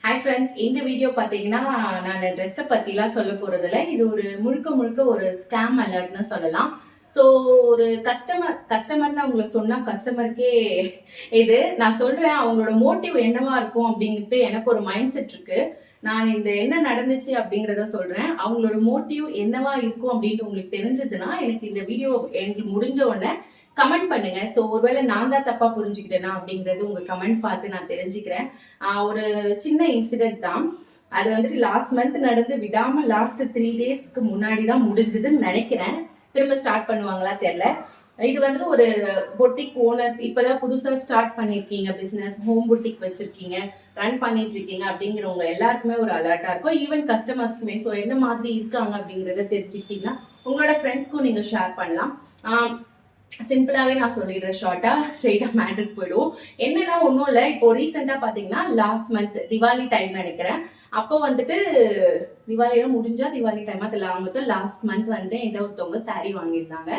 Hi friends, இந்த video பார்த்தீங்கன்னா நான் ட்ரெஸ்ஸை பற்றிலாம் சொல்ல போகிறதில்ல. இது ஒரு முழுக்க முழுக்க ஒரு ஸ்கேம் அலர்ட்னு சொல்லலாம். ஸோ ஒரு கஸ்டமர்னு அவங்கள சொன்னால் கஸ்டமருக்கே இது நான் சொல்கிறேன். அவங்களோட மோட்டிவ் என்னவா இருக்கும் அப்படின்ட்டு எனக்கு ஒரு மைண்ட் செட் இருக்கு. நான் இந்த என்ன நடந்துச்சு அப்படிங்கிறத சொல்கிறேன். அவங்களோட மோட்டிவ் என்னவா இருக்கும் அப்படின்ட்டு உங்களுக்கு தெரிஞ்சதுன்னா எனக்கு இந்த வீடியோ எனக்கு முடிஞ்ச உடனே கமெண்ட் பண்ணுங்க. ஸோ ஒருவேளை நான் தான் தப்பா புரிஞ்சுக்கிட்டேனா அப்படிங்கிறது உங்க கமெண்ட் பார்த்து நான் தெரிஞ்சுக்கிறேன். ஒரு சின்ன இன்சிடென்ட் தான். அது வந்துட்டு லாஸ்ட் மந்த் நடந்து விடாம லாஸ்ட் 3 டேஸ்க்கு முன்னாடி தான் முடிஞ்சதுன்னு நினைக்கிறேன். திரும்ப ஸ்டார்ட் பண்ணுவாங்களா தெரியல. இது வந்து ஒரு பொட்டிக் ஓனர்ஸ் இப்பதான் புதுசா ஸ்டார்ட் பண்ணிருக்கீங்க, பிசினஸ் ஹோம் பொட்டிக் வச்சிருக்கீங்க, ரன் பண்ணிட்டு இருக்கீங்க அப்படிங்கிறவங்க எல்லாருக்குமே ஒரு அலர்ட்டா இருக்கும். ஈவன் கஸ்டமர்ஸ்க்குமே. ஸோ என்ன மாதிரி இருக்காங்க அப்படிங்கிறத தெரிஞ்சுக்கிட்டீங்கன்னா உங்களோட ஃப்ரெண்ட்ஸ்க்கும் நீங்க ஷேர் பண்ணலாம். சிம்பிளாவே நான் சொல்லிடுறேன். ஷார்ட்டா ஸ்ட்ரெயிட்டா மேட்டருக்கு போயிடுவோம். என்னன்னா ஒன்றும் இல்லை. இப்போ ரீசெண்டா பாத்தீங்கன்னா லாஸ்ட் மந்த் திவாலி டைம் நினைக்கிறேன். அப்போ வந்துட்டு திவாலியெல்லாம் முடிஞ்சா திவாலி டைம் அதில் அவங்க லாஸ்ட் மந்த் வந்து என்கிட்ட ஒருத்தவங்க சாரீ வாங்கியிருந்தாங்க.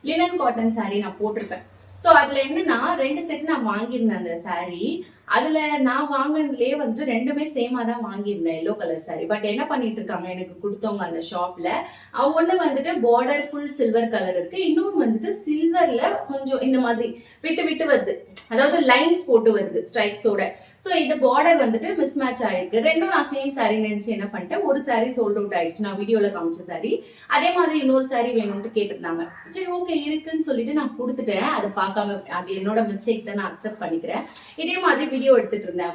லினன் காட்டன் சாரீ நான் போட்டிருப்பேன். ஸோ அதுல என்னன்னா 2 செட் நான் வாங்கியிருந்தேன் அந்த சாரீ. அதுல நான் வாங்கினதுலயே வந்து 2மே சேமா தான் வாங்கியிருந்தேன், எல்லோ கலர் சாரீ. பட் என்ன பண்ணிட்டு இருக்காங்க எனக்கு கொடுத்தவங்க அந்த ஷாப்ல, ஒண்ணு வந்துட்டு பார்டர் ஃபுல் சில்வர் கலர் இருக்கு, இன்னொன்று வந்துட்டு சில்வர்ல கொஞ்சம் இந்த மாதிரி விட்டு விட்டு வருது, அதாவது லைன்ஸ் போட்டு வருது ஸ்ட்ரைக்ஸோட. ஸோ இந்த பார்டர் வந்துட்டு மிஸ் மேட்ச் ஆயிருக்கு. ரெண்டும் நான் சேம் சாரீ நினைச்சு என்ன பண்ணிட்டேன், ஒரு சாரீ சோல்ட் அவுட் ஆயிடுச்சு. நான் வீடியோல காமிச்ச சாரீ. அதே மாதிரி இன்னொரு சாரீ வேணும்னு கேட்டிருந்தாங்க. சரி ஓகே இருக்குன்னு சொல்லிட்டு நான் கொடுத்துட்டேன். அதை பார்க்காம அது என்னோட மிஸ்டேக் தான், நான் அக்செப்ட் பண்ணிக்கிறேன். இதே மாதிரி வீடியோ எடுத்துட்டு இருந்தேன்.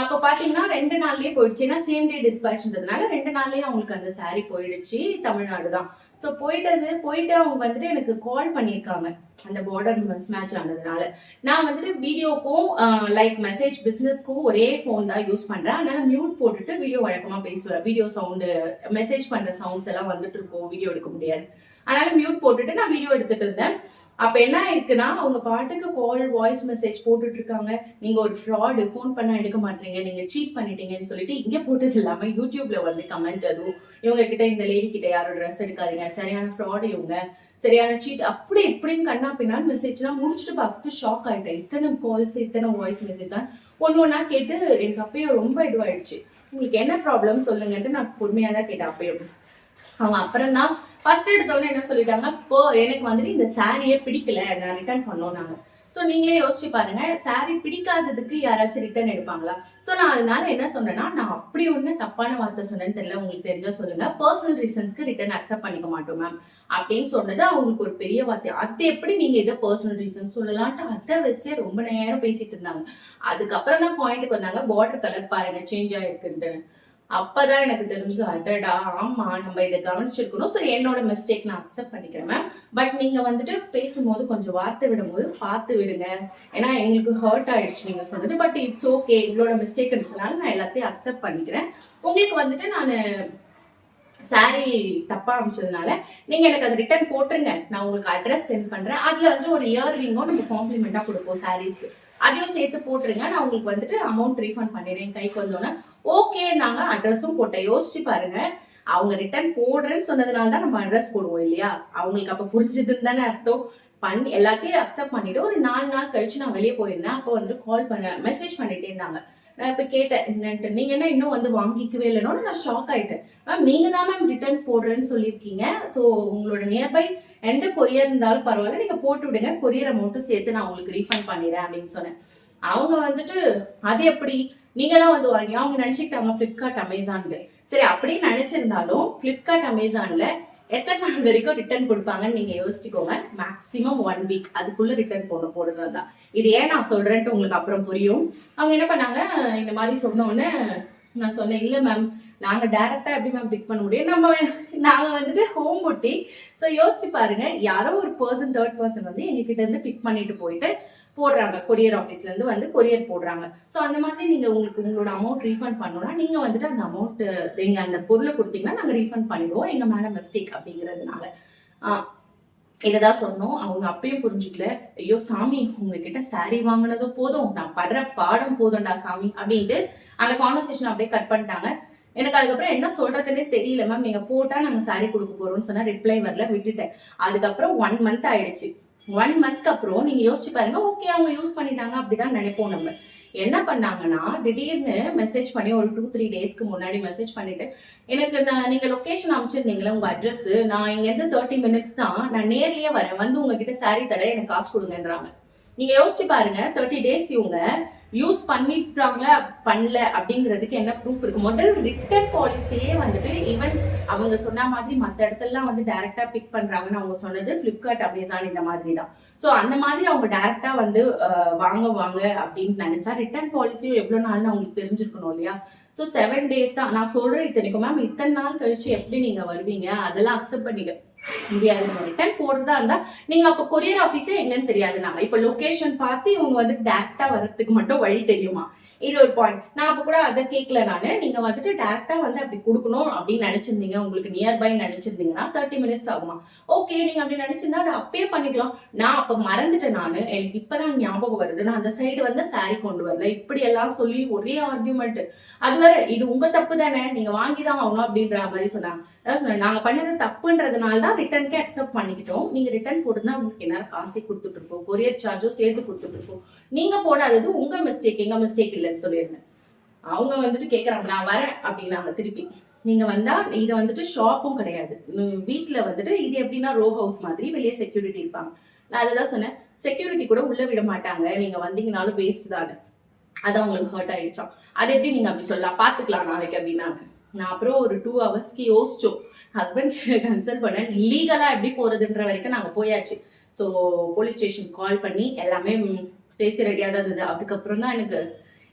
அப்போ பாத்தீங்கன்னா 2 நாள்லயே போயிடுச்சு. ஏன்னா சேம் டே டிஸ்பேச்ன்றதுனால 2 நாள்லயே அவங்களுக்கு அந்த சாரீ போயிடுச்சு. தமிழ்நாடு தான். ஸோ போயிட்டு அவங்க வந்துட்டு எனக்கு கால் பண்ணியிருக்காங்க அந்த பார்டர் மிஸ் மேட்ச் ஆனதுனால. நான் வந்துட்டு வீடியோக்கும் லைக் மெசேஜ் பிஸ்னஸ்க்கும் ஒரே ஃபோன் தான் யூஸ் பண்றேன். அதனால மியூட் போட்டுட்டு வீடியோ வழக்கமா பேசுவேன். வீடியோ சவுண்டு மெசேஜ் பண்ற சவுண்ட்ஸ் எல்லாம் வந்துட்டு இருக்கும், வீடியோ எடுக்க முடியாது. அதனால மியூட் போட்டுட்டு நான் வீடியோ எடுத்துட்டு இருந்தேன். அப்ப என்ன ஆயிருக்குன்னா அவங்க பாட்டுக்கு கால் வாய்ஸ் மெசேஜ் போட்டுட்டு இருக்காங்க. நீங்க ஒரு ஃப்ராடு, ஃபோன் பண்ணா எடுக்க மாட்டீங்க, நீங்க சீட் பண்ணிட்டீங்கன்னு சொல்லிட்டு இங்க போட்டது இல்லாம யூடியூப்ல வந்து கமெண்ட், அதுவும் இவங்க கிட்ட இந்த லேடி கிட்ட யாரும் ட்ரெஸ் எடுக்காதீங்க, சரியான ஃப்ராடு இவங்க, சரியான சீட், அப்படி இப்படின்னு கண்ணா பின்னான்னு மெசேஜ்லாம் முடிச்சுட்டு பார்த்துட்டு ஷாக் ஆயிட்டேன். இத்தனை கால்ஸ், இத்தனை வாய்ஸ் மெசேஜா ஒன்று ஒன்றா கேட்டு எனக்கு அப்பயும் ரொம்ப இதுவாயிடுச்சு. உங்களுக்கு என்ன ப்ராப்ளம் சொல்லுங்கன்ட்டு நான் பொறுமையாக தான் கேட்டேன். அப்பயும் அவங்க அப்புறம் தான் ஃபர்ஸ்ட் எடுத்தோன்னு என்ன சொல்லிட்டாங்க, இப்போ எனக்கு வந்துட்டு இந்த சாரியே பிடிக்கல, நான் ரிட்டர்ன் பண்ணோம் நாங்க. ஸோ நீங்களே யோசிச்சு பாருங்க, சாரி பிடிக்காததுக்கு யாராச்சும் ரிட்டர்ன் எடுப்பாங்களா? ஸோ நான் அதனால என்ன சொன்னேன்னா, நான் அப்படி ஒண்ணு தப்பான வார்த்தை சொன்னேன்னு தெரியல, உங்களுக்கு தெரிஞ்சா சொல்லுங்க. பர்சனல் ரீசன்ஸ்க்கு ரிட்டர்ன் அக்செப்ட் பண்ணிக்க மாட்டோம் மேம் அப்படின்னு சொன்னது அவங்களுக்கு ஒரு பெரிய வார்த்தை. அது எப்படி நீங்க இதை பர்சனல் ரீசன் சொல்லலான்ட்டு அதை வச்சே ரொம்ப நேரம் பேசிட்டு இருந்தாங்க. அதுக்கப்புறம் தான் பாயிண்ட்டுக்கு வந்தாங்க, பார்டர் கலர் பாருங்க சேஞ்ச் ஆயிருக்குன்ட்டு. அப்பதான் எனக்கு தெரிஞ்சு, அடடா ஆமா நம்ம இதை கவனிச்சிருக்கணும். சரி என்னோட மிஸ்டேக் நான் அக்செப்ட் பண்ணிக்கிறேன் மேம். பட் நீங்க வந்துட்டு பேசும்போது கொஞ்சம் வார்த்தை விடும்போது பார்த்து விடுங்க, ஏன்னா எங்களுக்கு ஹர்ட் ஆயிடுச்சு நீங்க சொன்னது. பட் இட்ஸ் ஓகே, எங்களோட மிஸ்டேக் இருக்கிறதுனால நான் எல்லாத்தையும் அக்செப்ட் பண்ணிக்கிறேன். உங்களுக்கு வந்துட்டு நான் சாரி தப்பா அமைச்சதுனால நீங்க எனக்கு அதை ரிட்டர்ன் போட்டுருங்க, நான் உங்களுக்கு அட்ரஸ் சென்ட் பண்றேன். அதுல வந்து ஒரு இயர்ரிங்கும் நம்ம காம்ப்ளிமெண்டா கொடுப்போம் சாரீஸ்க்கு, அதையும் சேர்த்து போட்டுருங்க, நான் உங்களுக்கு வந்துட்டு அமௌண்ட் ரீஃபண்ட் பண்ணிடுறேன் கைக்கு வந்தோன்னே. ஓகே நாங்க அட்ரஸும் போட்டேன். யோசிச்சு பாருங்க, அவங்க ரிட்டர்ன் போடுறேன்னு சொன்னதுனால தான் நம்ம அட்ரஸ் போடுவோம் இல்லையா? அவங்களுக்கு அப்ப புரிஞ்சுதுன்னு தானே அர்த்தம். பண்ணி எல்லாத்தையும் அக்செப்ட் பண்ணிட்டு ஒரு 4 நாள் கழிச்சு நான் வெளியே போயிருந்தேன். அப்போ வந்து கால் பண்ண மெசேஜ் பண்ணிட்டே இருந்தாங்க. நான் இப்ப கேட்டேன் என்னன்ட்டு, நீங்க என்ன இன்னும் வந்து வாங்கிக்கவே இல்லைன்னு. நான் ஷாக் ஆயிட்டேன். மேம் நீங்க தான் மேம் ரிட்டர்ன் போடுறேன்னு சொல்லியிருக்கீங்க. ஸோ உங்களோட நியர்பை எந்த கொரியர் இருந்தாலும் பரவாயில்ல, நீங்க போட்டு விடுங்க, கொரியர் அமௌண்ட்டும் சேர்த்து நான் உங்களுக்கு ரீஃபண்ட் பண்ணிடுறேன் அப்படின்னு சொன்னேன். அவங்க வந்துட்டு அது எப்படி நீங்க தான் வந்து வாங்கி, அவங்க நினைச்சுக்கிட்டாங்க பிளிப்கார்ட் அமேசான்ல. சரி அப்படின்னு நினைச்சிருந்தாலும் பிளிப்கார்ட் அமேசான்ல எத்தனை நாள் வரைக்கும் ரிட்டர்ன் கொடுப்பாங்கன்னு நீங்க யோசிச்சுக்கோங்க. மேக்ஸிமம் 1 வீக் அதுக்குள்ள ரிட்டர்ன் போடுறது தான். இது ஏன் நான் சொல்றேன்ட்டு உங்களுக்கு அப்புறம் புரியும். அவங்க என்ன பண்ணாங்க, இந்த மாதிரி சொன்ன உடனே நான் சொன்னேன், இல்லை மேம் நாங்க டைரக்டா எப்படி மேம் பிக் பண்ண முடியும், நாங்க வந்துட்டு ஹோம் பொட்டி. ஸோ யோசிச்சு பாருங்க, யாரோ ஒரு பர்சன், தேர்ட் பர்சன் வந்து எங்க கிட்ட இருந்து பிக் பண்ணிட்டு போயிட்டு போடுறாங்க, கொரியர் ஆஃபீஸ்ல இருந்து வந்து கொரியர் போடுறாங்க. ஸோ அந்த மாதிரி நீங்க உங்களோட அமௌண்ட் ரீஃபண்ட் பண்ணணும்னா நீங்க வந்துட்டு அந்த அமௌண்ட் நீங்க அந்த பொருளை கொடுத்தீங்கன்னா நாங்க ரீஃபண்ட் பண்ணிடுவோம், எங்க மேல மிஸ்டேக் அப்படிங்கிறதுனால. இததான் சொன்னோம். அவங்க அப்பயும் புரிஞ்சுக்கல. ஐயோ சாமி உங்ககிட்ட சாரி வாங்கினதும் போதும், நான் படுற பாடம் போதும்டா சாமி அப்படின்ட்டு அந்த கான்வர்சேஷன் அப்படியே கட் பண்ணிட்டாங்க. எனக்கு அதுக்கப்புறம் என்ன சொல்றதுன்னே தெரியல. மேம் நீங்க போட்டா நாங்க சாரி கொடுக்க போறோம்னு சொன்னா ரிப்ளை வரல, விட்டுட்டேன். அதுக்கப்புறம் 1 மந்த் ஆயிடுச்சு. 1 மந்த்க்கு அப்புறம் நீங்க யோசிச்சு பாருங்க, ஓகே அவங்க யூஸ் பண்ணிட்டாங்க அப்படிதான் நினைப்போம் நம்ம. என்ன பண்ணாங்கன்னா, திடீர்னு மெசேஜ் பண்ணி ஒரு 2, 3 டேஸ்க்கு முன்னாடி மெசேஜ் பண்ணிட்டு, எனக்கு நீங்க லொகேஷன் அனுப்பிச்சிருந்தீங்கல்ல உங்க அட்ரஸ், நான் இங்கேருந்து 30 மினிட்ஸ் தான். நான் நேர்லயே வரேன். வந்து உங்ககிட்ட சாரி தரேன். எனக்கு காசு குடுங்கன்றாங்க. நீங்க யோசிச்சு பாருங்க. 30 டேஸ் இவங்க யூஸ் பண்ணிட்டாங்க, பண்ணல அப்படிங்கிறதுக்கு என்ன ப்ரூஃப் இருக்கு? முதல் ரிட்டர்ன் பாலிசியே வந்துட்டு ஈவன் அவங்க சொன்ன மாதிரி மற்ற இடத்துலலாம் வந்து டைரக்டா பிக் பண்றாங்கன்னு அவங்க சொன்னது பிளிப்கார்ட், அமேசான் இந்த மாதிரி தான். ஸோ அந்த மாதிரி அவங்க டைரக்டா வந்து வாங்க அப்படின்னு நினைச்சா ரிட்டர்ன் பாலிசியும் எவ்வளவு நாள்னு அவங்களுக்கு தெரிஞ்சிருக்கணும் இல்லையா? ஸோ 7 டேஸ் தான் நான் சொல்றேன். இத்தனைக்கும் மேம் இத்தனை நாள் கழிச்சு எப்படி நீங்க வருவீங்க? அதெல்லாம் அக்செப்ட் பண்ணிக்க முடியாது. நம்ம ரிட்டர்ன் போடுறதா இருந்தா நீங்க அப்ப கொரியர் ஆபீஸே எங்கன்னு தெரியாது. நாங்க இப்ப லொகேஷன் பார்த்து இவங்க வந்து டைரக்டா வர்றதுக்கு மட்டும் வழி தெரியுமா? இது ஒரு பாயிண்ட். நான் அப்ப கூட அதை கேட்கல. நானு நீங்க வந்துட்டு டைரக்டா வந்து அப்படி கொடுக்கணும் அப்படின்னு நினைச்சிருந்தீங்க, உங்களுக்கு நியர்பை நினைச்சிருந்தீங்கன்னா 30 மினிட்ஸ் ஆகுமா? ஓகே, நீங்க அப்படி நினைச்சிருந்தா அதை அப்பயே பண்ணிக்கலாம். நான் அப்ப மறந்துட்டேன். நானு எனக்கு இப்பதான் ஞாபகம் வருது. நான் அந்த சைடு வந்து சாரி கொண்டு வரல, இப்படி எல்லாம் சொல்லி ஒரே ஆர்கியூமெண்ட். அது வேற, இது உங்க தப்பு தானே, நீங்க வாங்கிதான் ஆகணும் அப்படின்ற மாதிரி சொன்னாங்க. அதான் சொன்னேன், நாங்க பண்ணது தப்புன்றதுனால தான் ரிட்டர்னுக்கே அக்செப்ட் பண்ணிக்கிட்டோம். நீங்க ரிட்டர்ன் போட்டுருந்தா உங்களுக்கு என்ன காசே கொடுத்துட்டு இருப்போம், கொரியர் சார்ஜும் சேர்த்து கொடுத்துட்டு இருப்போம். நீங்க போடாதது உங்க மிஸ்டேக், எங்க மிஸ்டேக் இல்லைன்னு சொல்லியிருந்தேன். அவங்க வந்துட்டு கேட்கறாங்க, நான் வரேன் அப்படின்னாங்க திருப்பி. நீங்க வந்தா இது வந்துட்டு ஷாப்பும் கிடையாது, வீட்டுல வந்துட்டு இது எப்படின்னா ரோ ஹவுஸ் மாதிரி, வெளியே செக்யூரிட்டி இருப்பாங்க. நான் அதுதான் சொன்னேன், செக்யூரிட்டி கூட உள்ள விட மாட்டாங்க, நீங்க வந்தீங்கனாலும் வேஸ்ட் தானே. அது அவங்களுக்கு ஹர்ட் ஆயிடுச்சோம். அது எப்படி நீங்க அப்படி சொல்லலாம், பாத்துக்கலாம் நாளைக்கு அப்படின்னாங்க. நான் அப்புறம் ஒரு 2 ஹவர்ஸ்க்கு யோசிச்சோம். ஹஸ்பண்ட் கன்சல்ட் பண்ணேன். லீகலா எப்படி போறதுன்ற வரைக்கும் நாங்க போயாச்சு. ஸோ போலீஸ் ஸ்டேஷன் கால் பண்ணி எல்லாமே பேசி ரெடியாக தான் இருந்தது. அதுக்கப்புறம் தான் எனக்கு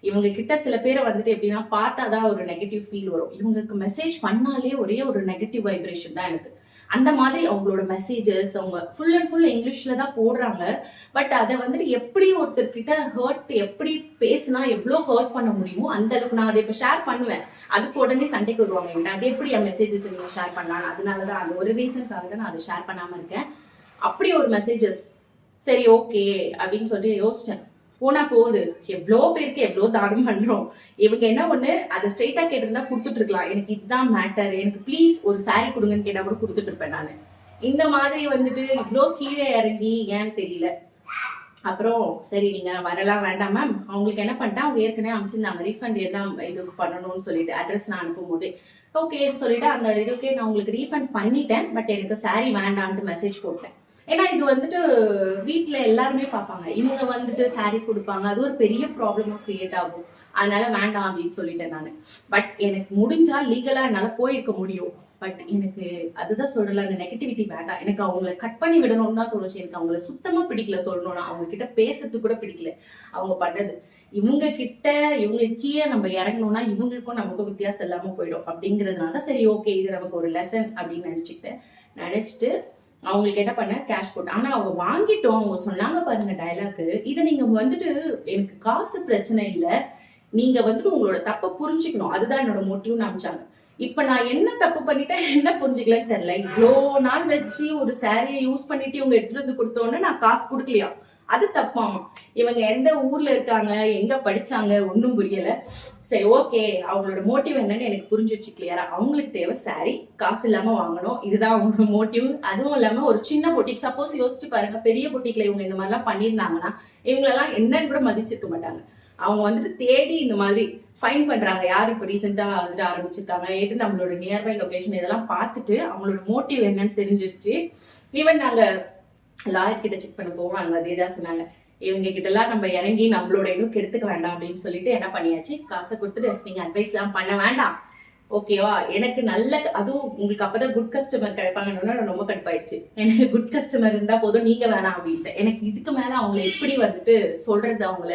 இவங்க கிட்ட சில பேரை வந்துட்டு எப்படின்னா பார்த்தாதான் ஒரு நெகட்டிவ் ஃபீல் வரும். இவங்களுக்கு மெசேஜ் பண்ணாலே ஒரே ஒரு நெகட்டிவ் வைப்ரேஷன் தான் எனக்கு. அந்த மாதிரி அவங்களோட மெசேஜஸ் அவங்க ஃபுல் அண்ட் ஃபுல் இங்கிலீஷ்ல தான் போடுறாங்க. பட் அதை வந்துட்டு எப்படி ஒருத்தர்கிட்ட ஹர்ட், எப்படி பேசினா எவ்வளோ ஹர்ட் பண்ண முடியுமோ அந்த அளவுக்கு நான் அதை இப்போ ஷேர் பண்ணுவேன். அதுக்கு உடனே சண்டைக்கு வருவாங்க, என்ன அது எப்படி என் மெசேஜஸ் நீங்க ஷேர் பண்ணலாம். அதனாலதான் அது ஒரு ரீசனுக்காக தான் நான் அதை ஷேர் பண்ணாம இருக்கேன். அப்படி ஒரு மெசேஜஸ். சரி ஓகே அப்படின்னு சொல்லி யோசிச்சேன். போனா போகுது, எவ்வளோ பேருக்கு எவ்வளோ தானம் பண்றோம். இவங்க என்ன ஒண்ணு அதை ஸ்ட்ரெயிட்டா கேட்டிருந்தா கொடுத்துட்டு இருக்கலாம். எனக்கு இதுதான் மேட்டர், எனக்கு ப்ளீஸ் ஒரு சாரி கொடுங்கன்னு கேட்டா கூட கொடுத்துட்டு இருப்பேன் நான். இந்த மாதிரி வந்துட்டு இவ்வளோ கீழே இறங்கி ஏன்னு தெரியல. அப்புறம் சரி நீங்க வரலாம் வேண்டாம் மேம், அவங்களுக்கு என்ன பண்ணிட்டேன், அவங்க ஏற்கனவே அமைச்சிருந்தாங்க ரீஃபண்ட் என்ன இதுக்கு பண்ணணும்னு சொல்லிட்டு அட்ரஸ் நான் அனுப்பும் போதே ஓகேன்னு சொல்லிட்டு அந்த இதுக்கே நான் உங்களுக்கு ரீஃபண்ட் பண்ணிட்டேன். பட் எனக்கு சாரி வேண்டான்ட்டு மெசேஜ் போட்டேன். ஏன்னா இது வந்துட்டு வீட்டுல எல்லாருமே பார்ப்பாங்க, இவங்க வந்துட்டு சாரி கொடுப்பாங்க, அது ஒரு பெரிய ப்ராப்ளமா கிரியேட் ஆகும். அதனால வேண்டாம் அப்படின்னு சொல்லிட்டேன் நான். பட் எனக்கு முடிஞ்சா லீகலா என்னால போயிருக்க முடியும். பட் எனக்கு அதுதான் சொல்லல, அந்த நெகட்டிவிட்டி வேண்டாம். எனக்கு அவங்கள கட் பண்ணி விடணும்னு தான் தோணுச்சு. எனக்கு அவங்கள சுத்தமா பிடிக்கல சொல்லணும்னா. அவங்க கிட்ட பேசுறது கூட பிடிக்கல அவங்க பண்ணது. இவங்க கிட்ட இவங்க கீழே நம்ம இறங்கணும்னா இவங்களுக்கும் நமக்கும் வித்தியாசம் இல்லாம போயிடும். அப்படிங்கிறதுனால சரி ஓகே இது நமக்கு ஒரு லெசன் அப்படின்னு நினைச்சிட்டு அவங்களுக்கு என்ன பண்ண கேஷ் போட்டு. ஆனா அவங்க வாங்கிட்டோம். அவங்க சொன்னாங்க பாருங்க டைலாக்கு, இதை நீங்க வந்துட்டு எனக்கு காசு பிரச்சனை இல்லை, நீங்க வந்துட்டு உங்களோட தப்பை புரிஞ்சுக்கணும், அதுதான் என்னோட மோட்டிவ்னு அனுப்பிச்சாங்க. இப்ப நான் என்ன தப்பு பண்ணிட்டேன், என்ன புரிஞ்சுக்கலன்னு தெரியல. இவ்வளோ நாள் வச்சு ஒரு சாரியை யூஸ் பண்ணிட்டு இவங்க எடுத்துட்டு வந்து கொடுத்தோன்னு நான் காசு கொடுக்கலையா, அது தப்பாமா. இவங்க எந்த ஊர்ல இருக்காங்க, எங்க படிச்சாங்க, ஒன்றும் புரியல. சரி ஓகே, அவங்களோட மோட்டிவ் என்னன்னு எனக்கு புரிஞ்சிச்சு கிளியரா. அவங்களுக்கு தேவை சாரி, காசு இல்லாம வாங்கணும், இதுதான் அவங்களோட மோட்டிவ். அதுவும் இல்லாம ஒரு சின்ன பொட்டிக், சப்போஸ் யோசிச்சு பாருங்க, பெரிய பொட்டிக்ல இவங்க இந்த மாதிரிலாம் பண்ணியிருந்தாங்கன்னா இவங்களெல்லாம் என்னன்னு கூட மதிச்சிருக்க மாட்டாங்க. அவங்க வந்துட்டு தேடி இந்த மாதிரி ஃபைன் பண்றாங்க. யார் இப்போ ரீசெண்டா வந்துட்டு ஆரம்பிச்சிருக்காங்க, ஏட்டு நம்மளோட நியர்பை லொகேஷன் இதெல்லாம் பார்த்துட்டு அவங்களோட மோட்டிவ் என்னன்னு தெரிஞ்சிருச்சு. ஈவன் நாங்க லாயர் கிட்ட செக் பண்ண போவோம், அங்க அதே தான் சொன்னாங்க, இவங்க கிட்ட எல்லாம் நம்ம இறங்கி நம்மளோட இதுவும் கெடுத்துக்க வேண்டாம் அப்படின்னு சொல்லிட்டு என்ன பண்ணியாச்சு, காசை கொடுத்துட்டு நீங்க அட்வைஸ் எல்லாம் பண்ண வேண்டாம் ஓகேவா. எனக்கு நல்ல அதுவும் உங்களுக்கு அப்பதான் குட் கஸ்டமர் கிடைப்பாங்கன்னு ரொம்ப கடுப்பாயிடுச்சு. எனக்கு குட் கஸ்டமர் இருந்தா போதும், நீங்க வேணாம் அப்படின்ட்டு. எனக்கு இதுக்கு மேல அவங்களை எப்படி வந்துட்டு சொல்றது அவங்கள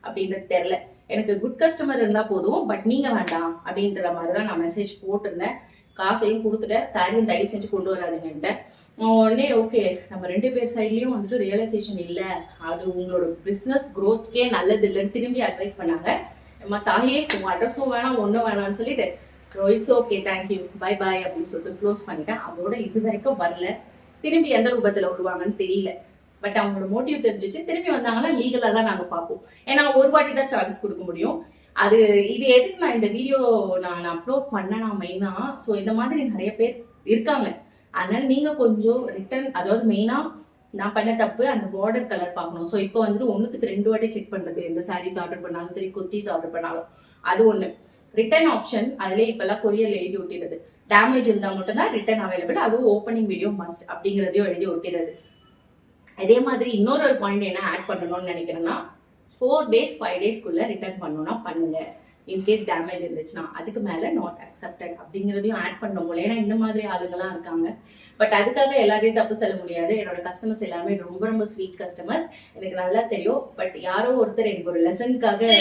அப்படின்றது தெரியல. எனக்கு குட் கஸ்டமர் இருந்தா போதும், பட் நீங்க வேண்டாம் அப்படின்ற மாதிரிதான் நான் மெசேஜ் போட்டிருந்தேன். காசையும் கொடுத்துட்டேன், சாரியும் தயவு செஞ்சு கொண்டு வராதுங்கன்ட்டு. உடனே ஓகே, நம்ம 2 பேர் சைட்லயும் வந்துட்டு ரியலைசேஷன் இல்லை, அது உங்களோட பிசினஸ் க்ரோத்கே நல்லது இல்லைன்னு திரும்பி அட்வைஸ் பண்ணாங்க. நம்ம தாயே உங்க அட்ரஸும் வேணாம் ஒன்றும் வேணாம்னு சொல்லிட்டு it's okay thank you bye bye அப்படின்னு சொல்லிட்டு க்ளோஸ் பண்ணிட்டேன். அதோட இது வரைக்கும் வரல. திரும்பி எந்த ரூபத்துல வருவாங்கன்னு தெரியல. பட் அவங்களோட மோட்டிவ் தெரிஞ்சிச்சு. திரும்பி வந்தாங்கன்னா லீகலா தான் நாங்க பார்ப்போம். ஏன்னா ஒரு வாட்டி தான் சார்ஜஸ் கொடுக்க முடியும். அது இது எதுக்கு நான் இந்த வீடியோ நான் அப்லோட் பண்ணேன்னா மெயினா, ஸோ இந்த மாதிரி நிறைய பேர் இருக்காங்க. அதனால நீங்க கொஞ்சம் ரிட்டர்ன், அதாவது மெயினா நான் பண்ண தப்பு அந்த பார்டர் கலர் பார்க்கணும். ஸோ இப்போ வந்துட்டு 1க்கு 2 வாட்டி செக் பண்றது. எந்த சாரீஸ் ஆர்டர் பண்ணாலும் சரி, குர்த்திஸ் ஆர்டர் பண்ணாலும் அது ஒண்ணு. ரிட்டர்ன் ஆப்ஷன் அதுலேயே இப்பெல்லாம் கொரியர்ல எழுதி ஒட்டிடுது. டேமேஜ் இருந்தால் மட்டும் தான் ரிட்டர்ன் அவைலபிள், அதுவும் ஓப்பனிங் வீடியோ மஸ்ட் அப்படிங்கிறதையும் எழுதி ஒட்டிடுது. அதே மாதிரி இன்னொரு பாயிண்ட் என்ன ஆட் பண்ணணும்னு நினைக்கிறேன்னா, 4 days 5 daysக்குள்ள ரிட்டர்ன் பண்ணணும்னா பண்ணுங்க. இன்கேஸ் டேமேஜ் இருந்துச்சுன்னா அதுக்கு மேல நாட் அக்செப்டட் அப்படிங்கிறதையும் ஆட் பண்ணணும் போல. ஏன்னா இந்த மாதிரி ஆளுங்கெல்லாம் இருக்காங்க. பட் அதுக்காக எல்லாரையும் தப்பு சொல்ல முடியாது. என்னோட கஸ்டமர்ஸ் எல்லாமே ரொம்ப ரொம்ப ஸ்வீட் கஸ்டமர்ஸ், எனக்கு நல்லா தெரியும். பட் யாரோ ஒருத்தர் எனக்கு ஒரு லெசனுக்காக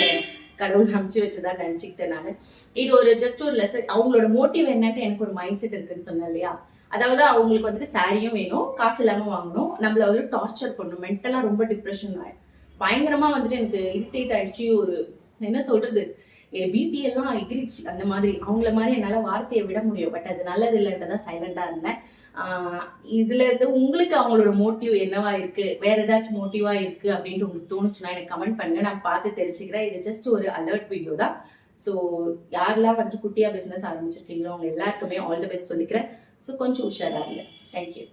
கடவுள் அனுப்பிச்சு வச்சதா நினைச்சுக்கிட்டேன் நான். இது ஒரு ஜஸ்ட் ஒரு லெசன். அவங்களோட மோட்டிவ் என்னன்ட்டு எனக்கு ஒரு மைண்ட் செட் இருக்குன்னு சொன்னேன் இல்லையா. அதாவது அவங்களுக்கு வந்துட்டு சாரியும் வேணும், காசு இல்லாம வாங்கணும், நம்மள வந்து டார்ச்சர் பண்ணணும், மென்டலா ரொம்ப டிப்ரெஷன் பயங்கரமா வந்துட்டு எனக்கு இரிட்டேட் ஆயிடுச்சு. ஒரு என்ன சொல்றது, பிபி எல்லாம் எகிரிச்சு அந்த மாதிரி. அவங்கள மாதிரி என்னால வார்த்தையை விட முடியும். பட் அது நல்லது இல்லைன்றதான் சைலண்டா இருந்தேன். இதுல இருந்து உங்களுக்கு அவங்களோட மோட்டிவ் என்னவா இருக்கு, வேற ஏதாச்சும் மோட்டிவா இருக்கு அப்படின்ட்டு உங்களுக்கு தோணுச்சுன்னா எனக்கு கமெண்ட் பண்ணுங்க, நான் பார்த்து தெரிஞ்சுக்கிறேன். இது ஜஸ்ட் ஒரு அலர்ட் வீடியோ தான். ஸோ யாரெல்லாம் வந்து குட்டியா பிசினஸ் ஆரம்பிச்சிருக்கீங்களோ அவங்க எல்லாருக்குமே ஆல் தி பெஸ்ட் சொல்லிக்கிறேன். ஸோ கொஞ்சம் உஷாரா இருங்க. தேங்க்யூ.